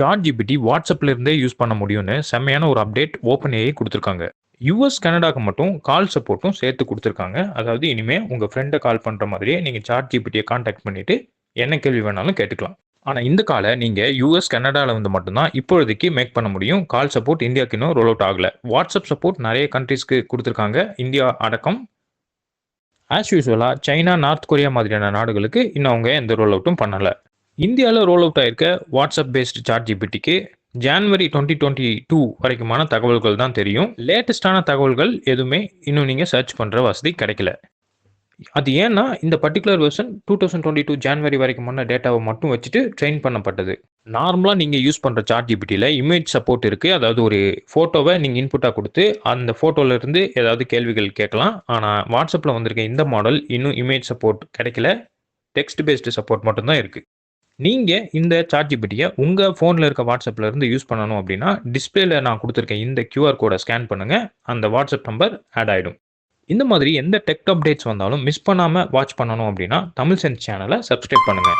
Chat GPT வாட்ஸ்அப்ல இருந்தே use பண்ண முடியும்னு செம்மையான ஒரு அப்டேட் ஓப்பன் ஏஐ குடுத்துருக்காங்க. யுஎஸ், கனடாக்கு மட்டும் கால் சப்போர்ட்டும் சேர்த்து குடுத்துருக்காங்க. அதாவது இனிமே உங்க ஃப்ரெண்ட கால் பண்ற மாதிரியே நீங்க சாட் ஜிபிடிய கான்டாக்ட் பண்ணிட்டு என்ன கேள்வி வேணாலும் கேட்டுக்கலாம். ஆனா இந்த கால நீங்க யுஎஸ், கனடால வந்து மட்டும் தான் இப்பொழுதைக்கு மேக் பண்ண முடியும். கால் சப்போர்ட் இந்தியாக்கு இன்னும் ரோல் அவுட் ஆகல. வாட்ஸ்அப் சப்போர்ட் நெறைய கண்ட்ரீஸ்க்கு குடுத்துருக்காங்க. இந்தியா அடக்கம். ஆஸ் யூசுவலா சைனா, நார்த் கொரியா மாதிரியான நாடுகளுக்கு இன்னும் அவங்க எந்த ரோல் அவுட்டும் பண்ணல. இந்தியால ரோல் அவுட் ஆயிருக்க வாட்ஸ்அப் பேஸ்ட் சாட் ஜிபிடிக்கு ஜான்வரி 2022 வரைக்குமான தகவல்கள் தான் தெரியும். லேட்டஸ்டான தகவல்கள் எதுவுமே இன்னும் நீங்க சர்ச் பண்ற வசதி கிடைக்கல. அது ஏன்னா இந்த பர்ட்டிகுலர் வெர்ஷன் 2022 ஜான்வரி வரைக்குமான டேட்டாவை மட்டும் வச்சுட்டு ட்ரெயின் பண்ணப்பட்டது. நார்மலா நீங்க யூஸ் பண்ற சாட் ஜிபிடில இமேஜ் சப்போர்ட் இருக்கு. அதாவது ஒரு போட்டோவை நீங்க இன்புட்டா கொடுத்து அந்த போட்டோல இருந்து ஏதாவது கேள்விகள் கேட்கலாம். ஆனா வாட்ஸ்அப்ல வந்திருக்க இந்த மாடல் இன்னும் இமேஜ் சப்போர்ட் கிடைக்கல. டெக்ஸ்ட் பேஸ்டு சப்போர்ட் மட்டும் தான் இருக்கு. நீங்க இந்த சாட் ஜிபிடிய உங்க போன்ல இருக்க வாட்ஸ்அப்ல இருந்து யூஸ் பண்ணணும் அப்படின்னா, டிஸ்ப்ளேல நான் குடுத்திருக்க இந்த QR கோட ஸ்கேன் பண்ணுங்க. அந்த வாட்ஸ்அப் நம்பர் ஆட் ஆயிடும். இந்த மாதிரி எந்த டெக் அப்டேட்ஸ் வந்தாலும் மிஸ் பண்ணாம வாட்ச் பண்ணணும் அப்படின்னா, தமிழ் சென்ஸ் சேனலை சப்ஸ்கிரைப் பண்ணுங்க.